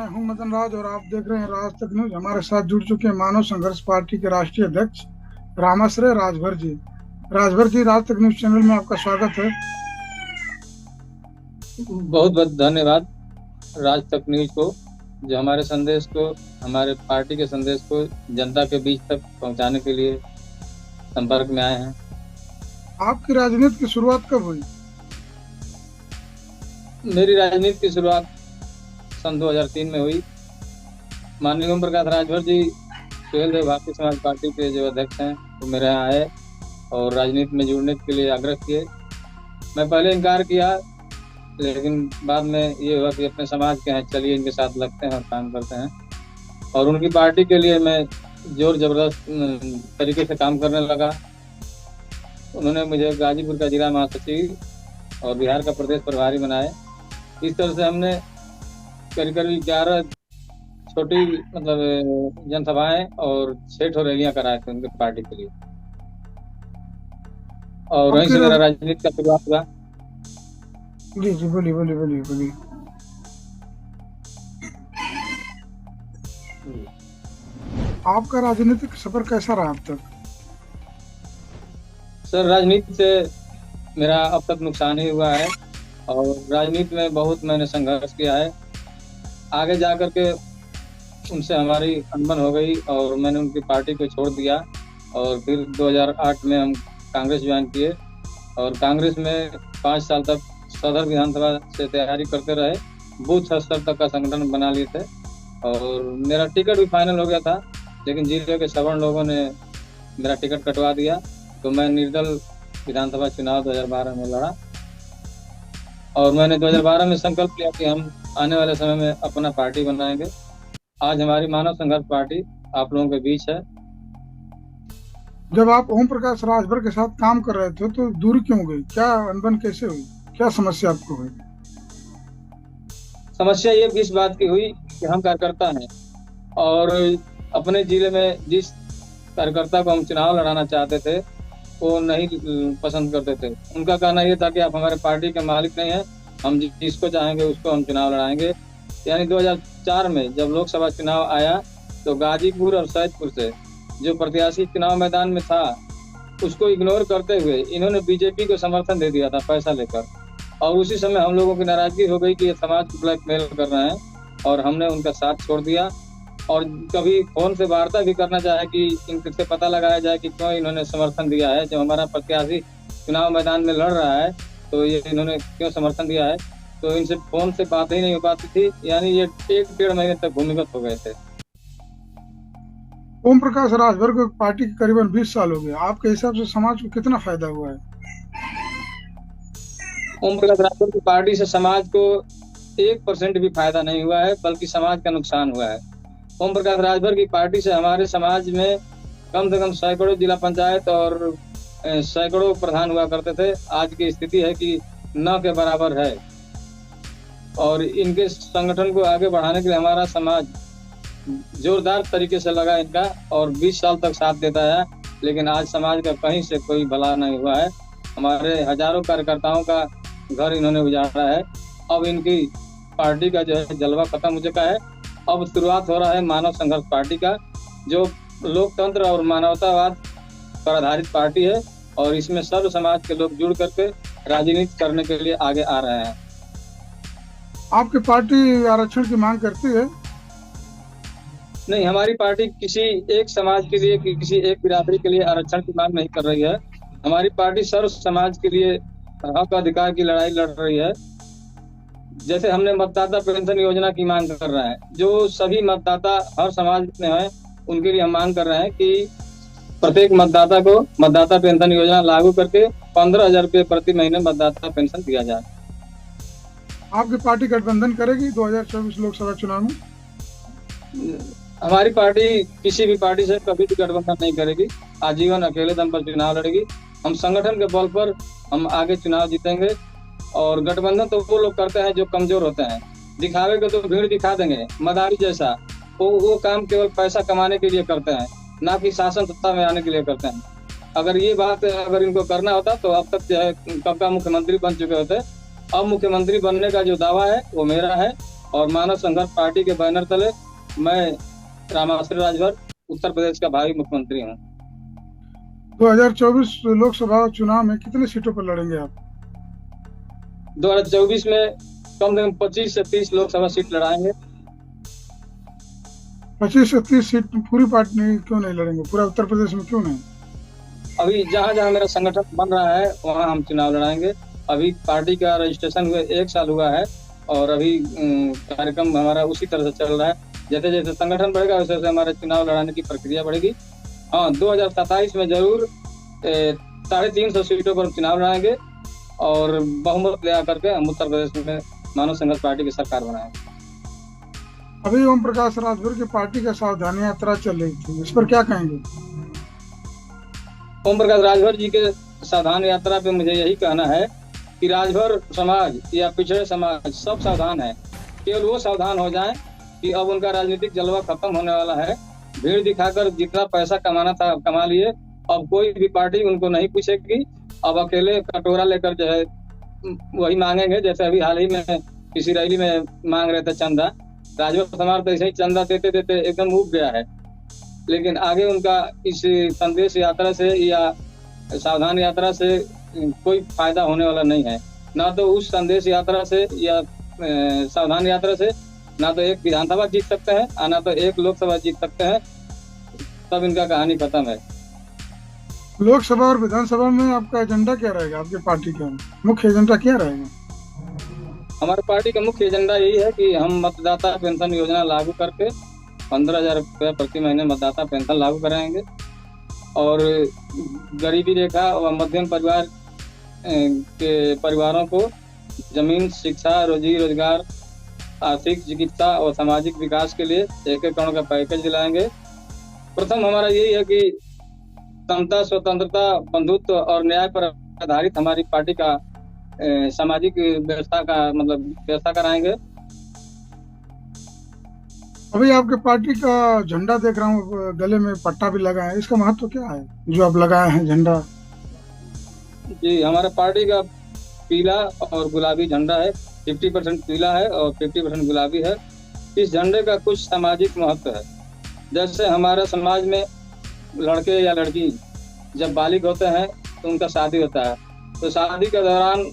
मैं हूं मदन राज और आप देख रहे हैं राज तक न्यूज। हमारे साथ जुड़ चुके हैं मानव संघर्ष पार्टी के राष्ट्रीय अध्यक्ष रामाश्रय राजभर जी। राजभर जी, राज तक न्यूज चैनल में आपका स्वागत है। बहुत बहुत धन्यवाद राज तक न्यूज को, जो हमारे संदेश को, हमारे पार्टी के संदेश को जनता के बीच तक पहुंचाने के लिए संपर्क में आए हैं। आपकी राजनीति की शुरुआत कब हुई? मेरी राजनीति की शुरुआत सन 2003 में हुई। माननीय ओम प्रकाश राजभर जी सुहेलदेव भारतीय समाज पार्टी के जो अध्यक्ष हैं, वो मेरे यहाँ आए और राजनीति में जुड़ने के लिए आग्रह किए। मैं पहले इनकार किया, लेकिन बाद में ये हुआ कि अपने समाज के हैं, चलिए इनके साथ लगते हैं और काम करते हैं। और उनकी पार्टी के लिए मैं जोर जबरदस्त तरीके से काम करने लगा। उन्होंने मुझे गाजीपुर का जिला महासचिव और बिहार का प्रदेश प्रभारी बनाए। इस तरह से हमने करीब करीब 11 छोटी जनसभाएं और 6 ठो रैलियां कराए थे उनके पार्टी के लिए, और वहीं आपकी से मेरा राज... राजनीति का शुरुआत हुआ। जी जी, बोलिए बोलिए बोलिए बोलिए। आपका राजनीतिक सफर कैसा रहा अब तक? सर, राजनीति से मेरा अब तक नुकसान ही हुआ है और राजनीति में बहुत मैंने संघर्ष किया है। आगे जाकर के उनसे हमारी अनबन हो गई और मैंने उनकी पार्टी को छोड़ दिया और फिर 2008 में हम कांग्रेस ज्वाइन किए और कांग्रेस में 5 साल तक सदर विधानसभा से तैयारी करते रहे। बूथ स्तर तक का संगठन बना लिए थे और मेरा टिकट भी फाइनल हो गया था, लेकिन जिले के सवर्ण लोगों ने मेरा टिकट कटवा दिया, तो मैं निर्दल विधानसभा चुनाव 2012 में लड़ा और मैंने 2012 में संकल्प लिया कि हम आने वाले समय में अपना पार्टी बनाएंगे। आज हमारी मानव संघर्ष पार्टी आप लोगों के बीच है। जब आप ओम प्रकाश राजभर के साथ काम कर रहे थे तो दूरी क्यों गई? क्या अनबन कैसे हुई? क्या समस्या आपको हुई? समस्या ये इस बात की हुई कि हम कार्यकर्ता हैं और अपने जिले में जिस कार्यकर्ता को हम चुनाव लड़ाना चाहते थे वो नहीं पसंद करते थे। उनका कहना ये था कि आप हमारे पार्टी के मालिक नहीं हैं, हम जिसको चाहेंगे उसको हम चुनाव लड़ाएंगे। यानी 2004 में जब लोकसभा चुनाव आया तो गाजीपुर और सैदपुर से जो प्रत्याशी चुनाव मैदान में था उसको इग्नोर करते हुए इन्होंने बीजेपी को समर्थन दे दिया था पैसा लेकर, और उसी समय हम लोगों की नाराजगी हो गई कि ये समाज को ब्लैकमेल कर रहे हैं और हमने उनका साथ छोड़ दिया। और कभी फोन से वार्ता भी करना चाहे कि इनसे पता लगाया जाए कि क्यों इन्होंने समर्थन दिया है, जब हमारा प्रत्याशी चुनाव मैदान में लड़ रहा है तो ये इन्होंने क्यों समर्थन दिया है, तो इनसे फोन से बात ही नहीं हो पाती थी। यानी ये 1-1.5 महीने तक भूमिगत हो गए थे। ओम प्रकाश राजभर को पार्टी के करीबन 20 साल हो गए। आपके हिसाब से समाज को कितना फायदा हुआ है? ओम प्रकाश राजभर की पार्टी से समाज को 1% भी फायदा नहीं हुआ है, बल्कि समाज का नुकसान हुआ है। ओम प्रकाश राजभर की पार्टी से हमारे समाज में कम से कम सैकड़ों जिला पंचायत और सैकड़ों प्रधान हुआ करते थे। आज की स्थिति है कि न के बराबर है और इनके संगठन को आगे बढ़ाने के लिए हमारा समाज जोरदार तरीके से लगा इनका और 20 साल तक साथ देता है, लेकिन आज समाज का कहीं से कोई भला नहीं हुआ है। हमारे हजारों कार्यकर्ताओं का घर इन्होंने उजाड़ा है। अब इनकी पार्टी का जो है जलवा खत्म हो चुका है। अब शुरुआत हो रहा है मानव संघर्ष पार्टी का, जो लोकतंत्र और मानवतावाद पर आधारित पार्टी है और इसमें सर्व समाज के लोग जुड़ करके राजनीति करने के लिए आगे आ रहे हैं। आपकी पार्टी आरक्षण की मांग करती है? नहीं, हमारी पार्टी किसी एक समाज के लिए, किसी एक बिरादरी के लिए आरक्षण की मांग नहीं कर रही है। हमारी पार्टी सर्व समाज के लिए हक अधिकार की लड़ाई लड़ रही है। जैसे हमने मतदाता पेंशन योजना की मांग कर रहे हैं, जो सभी मतदाता हर समाज में है उनके लिए हम मांग कर रहे हैं कि प्रत्येक मतदाता को मतदाता पेंशन योजना लागू करके 15,000 रुपये प्रति महीने मतदाता पेंशन दिया जाए। आपकी पार्टी गठबंधन करेगी 2024 लोकसभा चुनाव में? हमारी पार्टी किसी भी पार्टी से कभी भी गठबंधन नहीं करेगी। आजीवन अकेले दम पर चुनाव लड़ेगी। हम संगठन के बल पर हम आगे चुनाव जीतेंगे। और गठबंधन तो वो लोग करते हैं जो कमजोर होते हैं, दिखावे को तो भीड़ दिखा देंगे मदारी जैसा। वो काम केवल पैसा कमाने के लिए करते हैं, ना कि शासन सत्ता में आने के लिए करते हैं। अगर ये बात अगर इनको करना होता तो अब तक जो है कब का मुख्यमंत्री बन चुके होते। अब मुख्यमंत्री बनने का जो दावा है वो मेरा है और मानव संघर्ष पार्टी के बैनर तले मैं रामाश्रय राजभर उत्तर प्रदेश का भावी मुख्यमंत्री हूँ। 2024 लोकसभा चुनाव में कितनी सीटों पर लड़ेंगे आप? 2024 में कम से कम 25 से 30 लोकसभा सीट लड़ाएंगे। 25 से 30 सीट पूरी पार्टी क्यों नहीं लड़ेंगे? पूरा उत्तर प्रदेश में क्यों नहीं? अभी जहाँ जहाँ मेरा संगठन बन रहा है वहाँ हम चुनाव लड़ाएंगे। अभी पार्टी का रजिस्ट्रेशन हुए 1 साल हुआ है और अभी कार्यक्रम हमारा उसी तरह से चल रहा है। जैसे जैसे संगठन बढ़ेगा वैसे वैसे हमारे चुनाव लड़ाने की प्रक्रिया बढ़ेगी। हाँ, 2027 में जरूर 350 सीटों पर चुनाव लड़ाएंगे और बहुमत ले आकर के हम उत्तर प्रदेश में मानव संघर्ष पार्टी की सरकार बनाएंगे। अभी ओम प्रकाश राजभर की पार्टी का सावधानी यात्रा चल रही थी, इस पर क्या कहेंगे? ओम प्रकाश राजभर जी के सावधान यात्रा पे मुझे यही कहना है कि राजभर समाज या पिछड़े समाज सब सावधान है। केवल वो सावधान हो जाएं कि अब उनका राजनीतिक जलवा खत्म होने वाला है। भीड़ दिखाकर जितना पैसा कमाना था कमा लिए। अब कोई भी पार्टी उनको नहीं पूछेगी। अब अकेले कटोरा लेकर जो है वही मांगेंगे, जैसे अभी हाल ही में किसी रैली में मांग रहे थे चंदा। राजभर समाज तो ऐसे ही चंदा देते देते एकदम उब गया है। लेकिन आगे उनका इस संदेश यात्रा से या सावधान यात्रा से कोई फायदा होने वाला नहीं है। ना तो उस संदेश यात्रा से या सावधान यात्रा से ना तो एक विधानसभा जीत सकते हैं और ना तो एक लोकसभा जीत सकते हैं। तब इनका कहानी खत्म है। लोकसभा और विधानसभा में आपका एजेंडा क्या रहेगा? आपकी पार्टी का मुख्य एजेंडा क्या रहेगा? हमारी पार्टी का मुख्य एजेंडा यही है कि हम मतदाता पेंशन योजना लागू करके 15,000 रुपये प्रति महीने मतदाता पेंशन लागू कराएंगे और गरीबी रेखा और मध्यम परिवार के परिवारों को जमीन, शिक्षा, रोजी रोजगार, आर्थिक, चिकित्सा और सामाजिक विकास के लिए 1 करोड़ का पैकेज दिलाएंगे। प्रथम हमारा यही है कि समता, स्वतंत्रता, बंधुत्व और न्याय पर आधारित हमारी पार्टी का सामाजिक व्यवस्था कराएंगे। अभी आपके पार्टी का झंडा देख रहा हूँ, गले में पट्टा भी लगा है, इसका महत्व क्या है जो आप लगाए हैं झंडा? जी, हमारे पार्टी का पीला और गुलाबी झंडा है। 50% पीला है और 50% गुलाबी है। इस झंडे का कुछ सामाजिक महत्व है। जैसे हमारे समाज में लड़के या लड़की जब बालिग होते हैं तो उनका शादी होता है, तो शादी के दौरान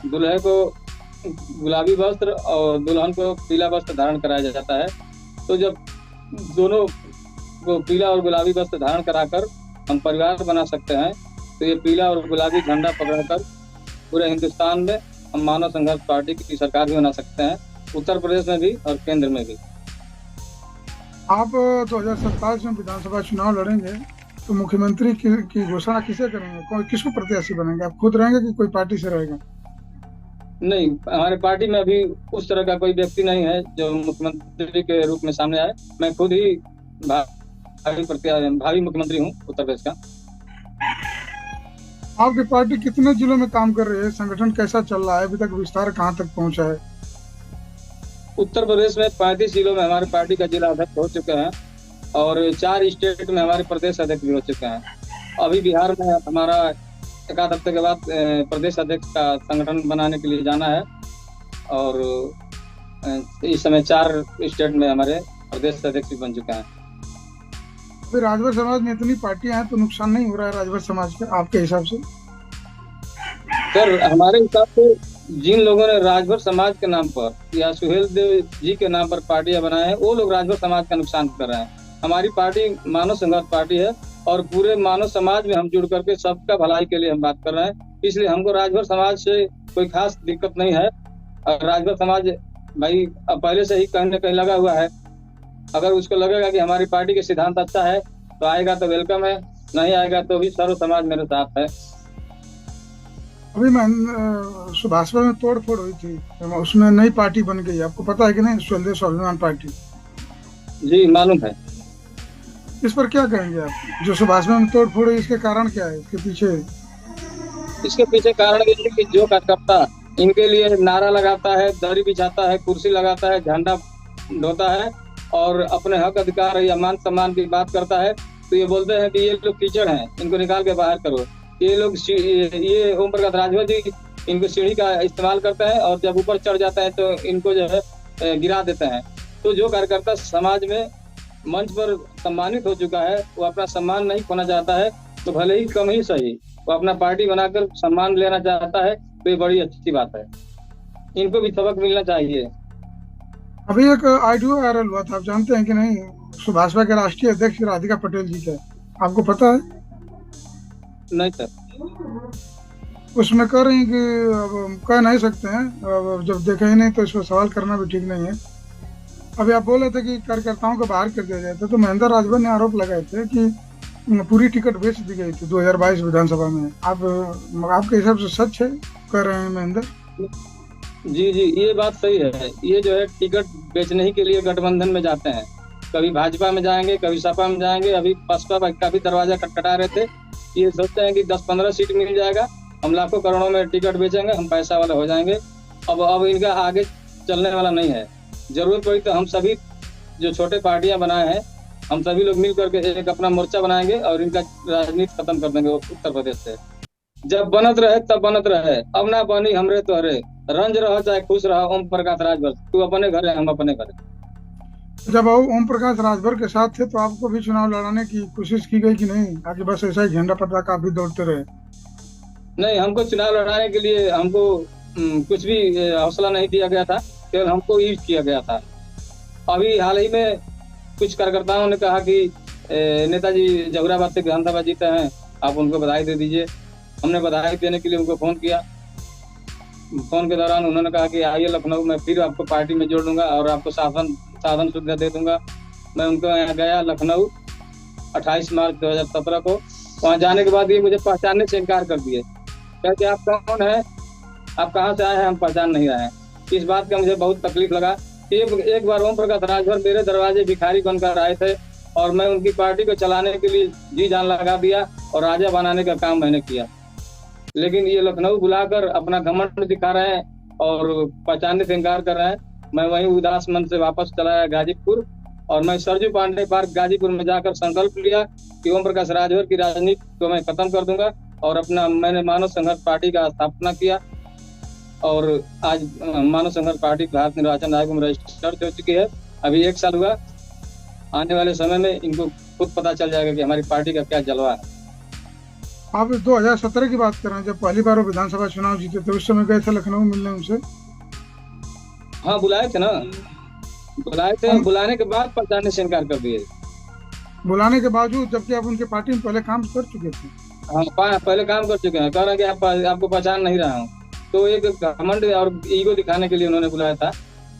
दूल्हे को गुलाबी वस्त्र और दुल्हन को पीला वस्त्र धारण कराया जाता है। तो जब दोनों को पीला और गुलाबी वस्त्र धारण कराकर हम परिवार बना सकते हैं, तो ये पीला और गुलाबी झंडा पकड़कर पूरे हिंदुस्तान में हम मानव संघर्ष पार्टी की सरकार भी बना सकते हैं, उत्तर प्रदेश में भी और केंद्र में भी। आप 2027 में विधानसभा चुनाव लड़ेंगे तो मुख्यमंत्री की घोषणा किसे करेंगे? किसको प्रत्याशी बनेंगे? आप खुद रहेंगे कि कोई पार्टी से रहेगा? नहीं, हमारी पार्टी में अभी उस तरह का कोई व्यक्ति नहीं है जो मुख्यमंत्री के रूप में सामने आए। मैं खुद ही भावी मुख्यमंत्री हूँ उत्तर प्रदेश का। आपकी पार्टी कितने जिलों में काम कर रही है? संगठन कैसा चल रहा है? अभी तक विस्तार कहाँ तक पहुँचा है? उत्तर प्रदेश में 35 जिलों में हमारी पार्टी का जिला अध्यक्ष हो चुके हैं और 4 स्टेट में हमारे प्रदेश अध्यक्ष भी हो चुके हैं। अभी बिहार में हमारा 1 आध हफ्ते के बाद प्रदेश अध्यक्ष का संगठन बनाने के लिए जाना है और इस समय 4 स्टेट में हमारे प्रदेश अध्यक्ष भी बन चुके हैं। फिर राजभर समाज में इतनी पार्टियां हैं तो नुकसान नहीं हो रहा है राजभर समाज का आपके हिसाब से? सर, हमारे हिसाब से जिन लोगों ने राजभर समाज के नाम पर या सुहेल देव जी के नाम पर पार्टियां बनाए हैं, वो लोग राजभर समाज का नुकसान कर रहे हैं। हमारी पार्टी मानव संघर्ष पार्टी है और पूरे मानव समाज में हम जुड़ करके सबका भलाई के लिए हम बात कर रहे हैं। इसलिए हमको राजभर समाज से कोई खास दिक्कत नहीं है। और राजभर समाज भाई पहले से ही कहीं न कहीं लगा हुआ है। अगर उसको लगेगा कि हमारी पार्टी के सिद्धांत अच्छा है तो आएगा तो वेलकम है, नहीं आएगा तो भी सर्व समाज मेरे साथ है। अभी मैं सुभाषपा में तोड़ फोड़ हुई थी, उसमें नई पार्टी बन गई, आपको पता है कि नहीं? स्वदेश स्वाभिमान पार्टी। जी, मालूम है। इस पर क्या कहेंगे आप? जो सुभाषपा में तोड़ फोड़ है, इसके कारण क्या है? इसके पीछे कारण ये है कि जो कार्यकर्ता इनके लिए नारा लगाता है, दरी बिछाता है, कुर्सी लगाता है, झंडा ढोता है और अपने हक अधिकार या मान सम्मान की बात करता है, तो ये बोलते हैं कि ये लोग कीचड़ हैं, इनको निकाल के बाहर करो। ये लोग ये ओम प्रकाश राजभर जी इनको सीढ़ी का इस्तेमाल करते हैं और जब ऊपर चढ़ जाता है तो इनको जो है गिरा देते हैं। तो जो कार्यकर्ता समाज में मंच पर सम्मानित हो चुका है, वो अपना सम्मान नहीं खोना चाहता है, तो भले ही कम ही सही वो अपना पार्टी बनाकर सम्मान लेना चाहता है, तो ये बड़ी अच्छी बात है। इनको भी सबक मिलना चाहिए। अभी एक ऑडियो वायरल हुआ था, आप जानते हैं कि नहीं? भाजपा के राष्ट्रीय अध्यक्ष राधिका पटेल जी का, आपको पता है? नहीं सर। उसमें कह रही हैं कि अब हम कह नहीं सकते हैं, अब जब देखे ही नहीं तो इस पर सवाल करना भी ठीक नहीं है। अभी आप बोल रहे थे कि कार्यकर्ताओं को बाहर कर दिया जाए था, तो महेंद्र राजभर ने आरोप लगाए थे कि पूरी टिकट बेच दी गई थी 2022 विधानसभा में। आप आपके हिसाब से सच है कह रहे हैं महेंद्र? जी जी, ये बात सही है। ये जो है टिकट बेचने ही के लिए गठबंधन में जाते हैं, कभी भाजपा में जाएंगे, कभी सपा में जाएंगे। अभी बसपा का भी दरवाजा खटखटा रहे थे। ये सोचते हैं कि 10-15 सीट मिल जाएगा, हम लाखों करोड़ों में टिकट बेचेंगे, हम पैसा वाले हो जाएंगे। अब इनका आगे चलने वाला नहीं है। जरूरत पड़ी तो हम सभी जो छोटे पार्टियां बनाए हैं, हम सभी लोग मिल करके एक अपना मोर्चा बनाएंगे और इनका राजनीति खत्म कर देंगे उत्तर प्रदेश से। जब बनत रहे तब बनत रहे, अब ना बनी हमरे तोहरे, रंज रहो चाहे खुश रहो ओम प्रकाश राजभर, तू अपने घर है हम अपने घर है। जब वो ओम प्रकाश राजभर के साथ थे तो आपको भी चुनाव लड़ाने की कोशिश की गई कि नहीं? आगे बस ऐसा ही झंडा पता आप भी दौड़ते रहे? नहीं, हमको चुनाव लड़ाने के लिए हमको कुछ भी हौसला नहीं दिया गया था, केवल हमको यूज किया गया था। अभी हाल ही में कुछ कार्यकर्ताओं ने कहा कि नेताजी जहुराबाद से विधानसभा जीते हैं, आप उनको बधाई दे दीजिए। हमने बधाई देने के लिए उनको फोन किया। फोन के दौरान उन्होंने कहा कि आइए लखनऊ, मैं फिर आपको पार्टी में जोड़ दूंगा और आपको साधन सुविधा दे दूंगा। मैं उनको यहाँ गया लखनऊ 28 मार्च 2017 को। वहाँ जाने के बाद ये मुझे पहचानने से इनकार कर दिए। कहते आप कौन है, आप कहाँ से आए हैं, हम पहचान नहीं रहे हैं। इस बात का मुझे बहुत तकलीफ लगा। एक बार ओम प्रकाश राजभर मेरे दरवाजे भिखारी बनकर आए थे और मैं उनकी पार्टी को चलाने के लिए जी जान लगा दिया और राजा बनाने का काम मैंने किया। लेकिन ये लखनऊ बुलाकर अपना घमंड दिखा रहे हैं और पहचानने से इनकार कर रहे हैं। मैं वहीं उदास मन से वापस चला आया गाजीपुर, और मैं सरजू पांडे पार्क गाजीपुर में जाकर संकल्प लिया कि ओम प्रकाश राजभर की राजनीति को मैं खत्म कर दूंगा। और मैंने मानव संघर्ष पार्टी का स्थापना किया और आज मानव संघर्ष पार्टी भारत निर्वाचन आयोग में रजिस्टर्ड हो चुकी है। अभी 1 साल हुआ। आने वाले समय में इनको खुद पता चल जाएगा कि हमारी पार्टी का क्या जलवा है। आप 2017 की बात कर रहे हैं, जब पहली बार वो विधानसभा चुनाव जीते थे, उस समय गए थे लखनऊ मिलने उनसे? हाँ, बुलाए थे ना, बुलाए थे। बुलाने के बाद पहचानने से इनकार कर दिए। बुलाने के बावजूद, जबकि आप उनके पार्टी में पहले काम कर चुके थे। हाँ, पहले काम कर चुके हैं। कह रहे हैं कि आपको पहचान नहीं रहा हूँ। तो एक घमंड और ईगो दिखाने के लिए उन्होंने बुलाया था।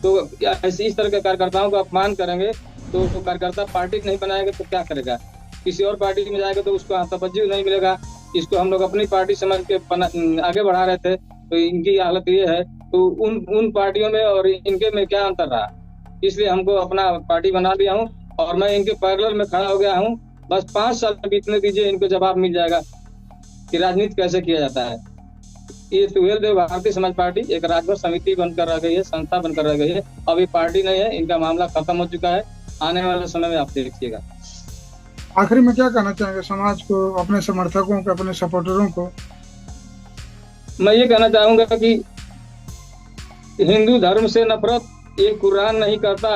तो इस तरह के कार्यकर्ताओं को अपमान करेंगे तो कार्यकर्ता पार्टी नहीं बनाएगा तो क्या करेगा? किसी और पार्टी में जाएगा तो उसको तवज्जो नहीं मिलेगा। इसको हम लोग अपनी पार्टी समझ के आगे बढ़ा रहे थे, तो इनकी हालत ये है। तो उन पार्टियों में और इनके में क्या अंतर रहा? इसलिए हमको अपना पार्टी बना लिया हूँ और मैं इनके पैरेलल में खड़ा हो गया हूँ। बस 5 साल बीतने दीजिए, इनको जवाब मिल जाएगा कि राजनीति कैसे किया जाता है। ये सुहेल देव भारतीय समाज पार्टी एक राजभर समिति बनकर रह गई है, संस्था बनकर रह गई है। अब ये पार्टी नहीं है, इनका मामला खत्म हो चुका है। आने वाले समय में आप देखिएगा। आखिरी में क्या कहना चाहेंगे समाज को, अपने समर्थकों को, अपने सपोर्टरों को? मैं ये कहना चाहूंगा कि हिंदू धर्म से नफरत ये कुरान नहीं करता,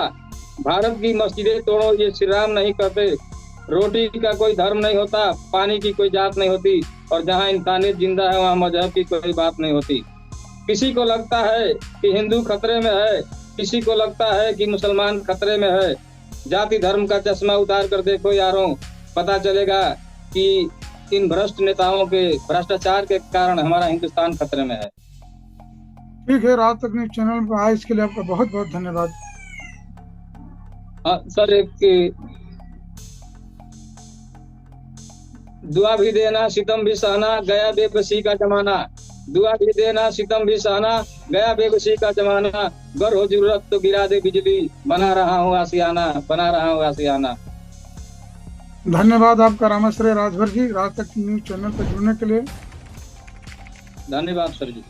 भारत की मस्जिदें तोड़ो ये श्री राम नहीं करते, रोटी का कोई धर्म नहीं होता, पानी की कोई जात नहीं होती, और जहाँ इंसानियत जिंदा है वहाँ मजहब की कोई बात नहीं होती। किसी को लगता है कि हिंदू खतरे में है, किसी को लगता है कि मुसलमान खतरे में है। जाति धर्म का चश्मा उतार कर देखो यारों, पता चलेगा कि इन भ्रष्ट नेताओं के भ्रष्टाचार के कारण हमारा हिंदुस्तान खतरे में है। ठीक है, राज तक न्यूज चैनल पर आए इसके लिए आपका बहुत बहुत धन्यवाद। हाँ सर, एक दुआ भी देना सितम भी सहना, गया बेबसी का जमाना। दुआ भी देना सितम भी सहना, गया बेबसी का जमाना। गर हो जरूरत तो गिरा दे बिजली, बना रहा हूँ आशियाना, बना रहा हूँ आशियाना। धन्यवाद आपका रामाश्रय राजभर जी, राज तक न्यूज चैनल पर जुड़ने के लिए। धन्यवाद सर जी।